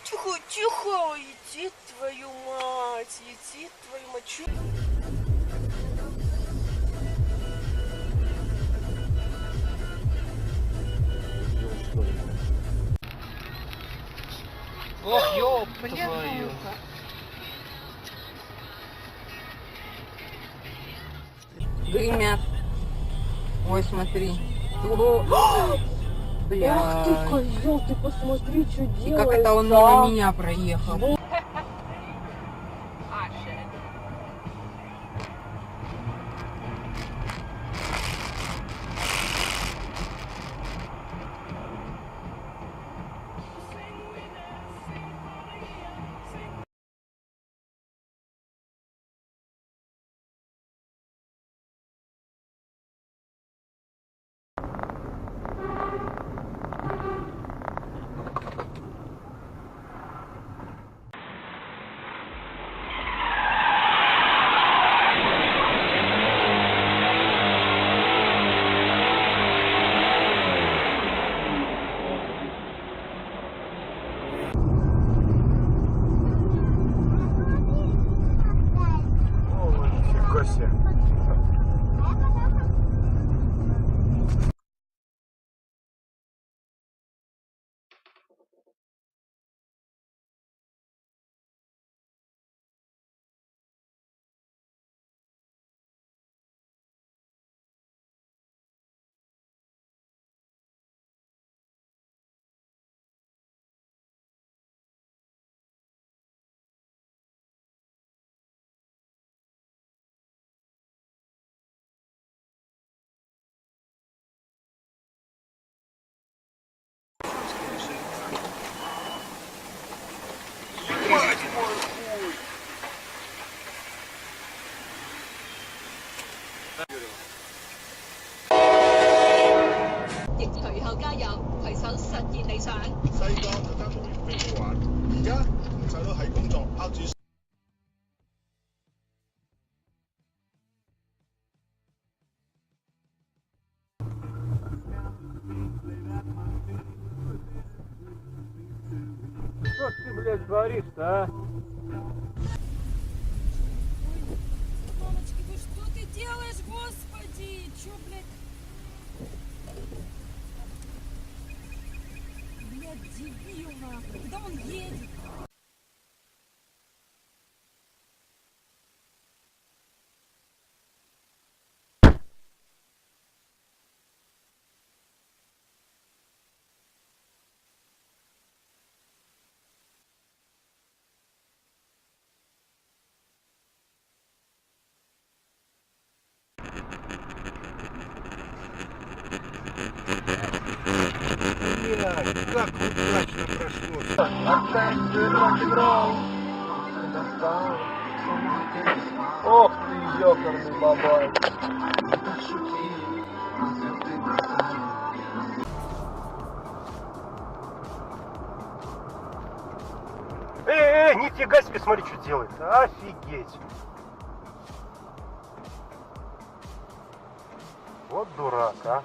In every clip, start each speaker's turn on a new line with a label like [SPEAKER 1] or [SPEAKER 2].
[SPEAKER 1] Тихо, тихо, иди твою мать, чё?
[SPEAKER 2] Ох, ёб твою.
[SPEAKER 3] Гремят. Ой, смотри. Бля.
[SPEAKER 1] Ах ты, козёл, ты посмотри, что делает.
[SPEAKER 3] И как это он мимо меня проехал.
[SPEAKER 4] 亦隨後加油，攜手實現理想。
[SPEAKER 5] 細個就得無聊飛機玩，而家唔使都係工作拋住。
[SPEAKER 2] Что ты, блядь, творишь-то, а?
[SPEAKER 6] Мамочки, ты что ты делаешь, господи? Чё, блядь? Блядь, дебил, нахуй. Куда он едет?
[SPEAKER 5] Блядь, как удачно прошло.
[SPEAKER 2] Ох ты, ёкарный бабай. Нифига себе, смотри, что делает. Офигеть. Вот дурак, а.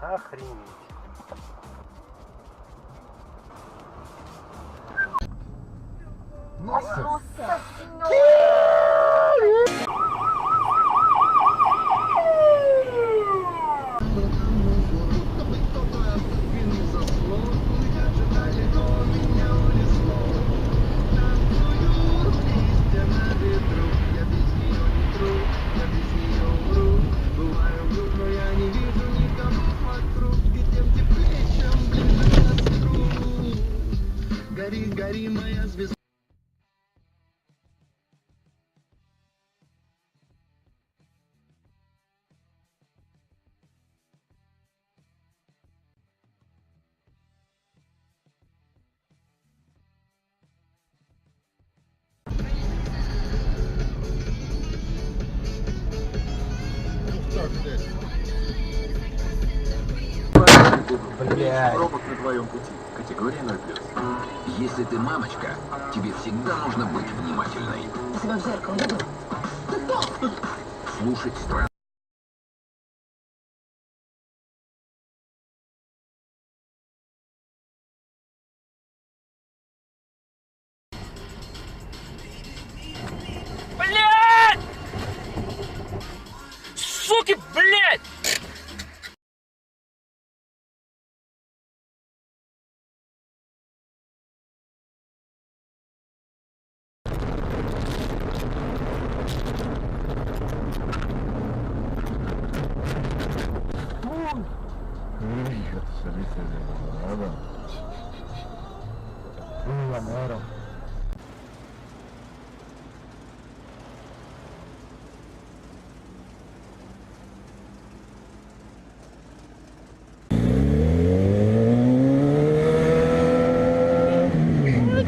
[SPEAKER 2] Охренеть.
[SPEAKER 5] Nossa!
[SPEAKER 7] Гори, гори, моя звезда.
[SPEAKER 2] Блядь.
[SPEAKER 7] Робот на твоем пути. Категория 0+. Если ты мамочка, тебе всегда нужно быть внимательной.
[SPEAKER 4] Я себя в зеркало видел?
[SPEAKER 7] Слушать страну.
[SPEAKER 8] Блядь! Суки, блядь!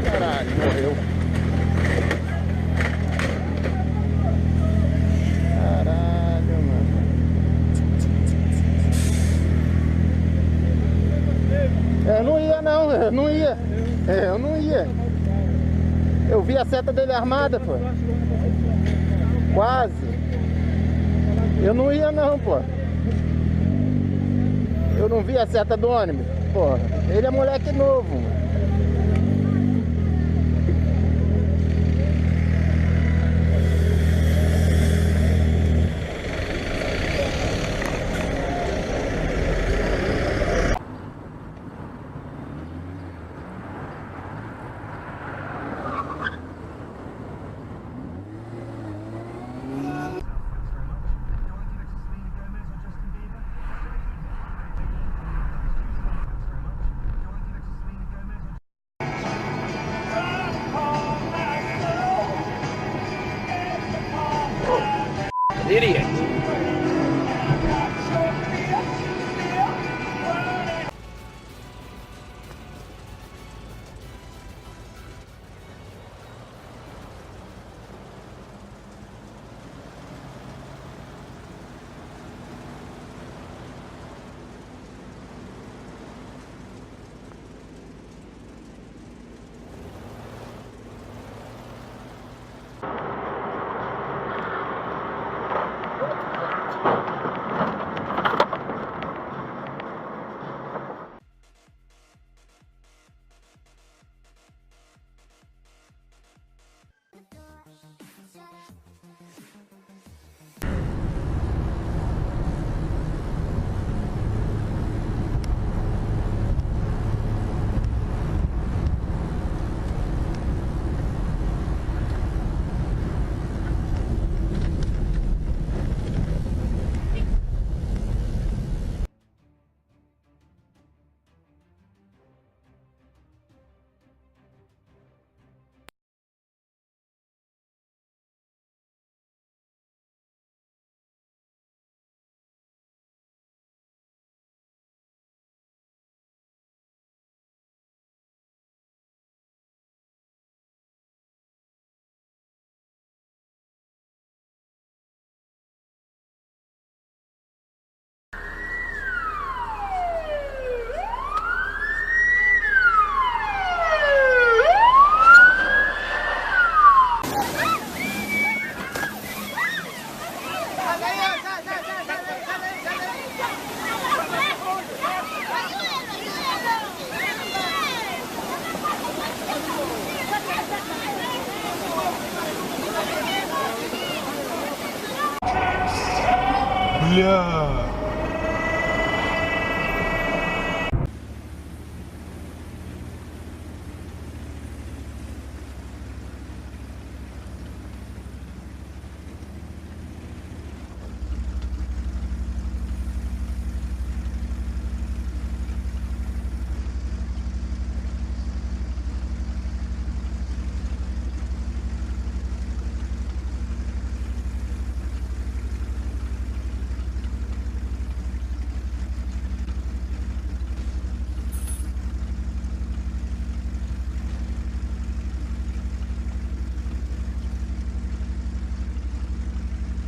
[SPEAKER 2] Caralho, morreu. Caralho, mano. Eu não ia não, eu não ia. Eu não ia. Eu vi a seta dele armada, pô. Quase. Eu não ia não, pô. Eu não vi a seta do ônibus, porra. Ele é moleque novo, mano.
[SPEAKER 8] Idiot!
[SPEAKER 2] Бля.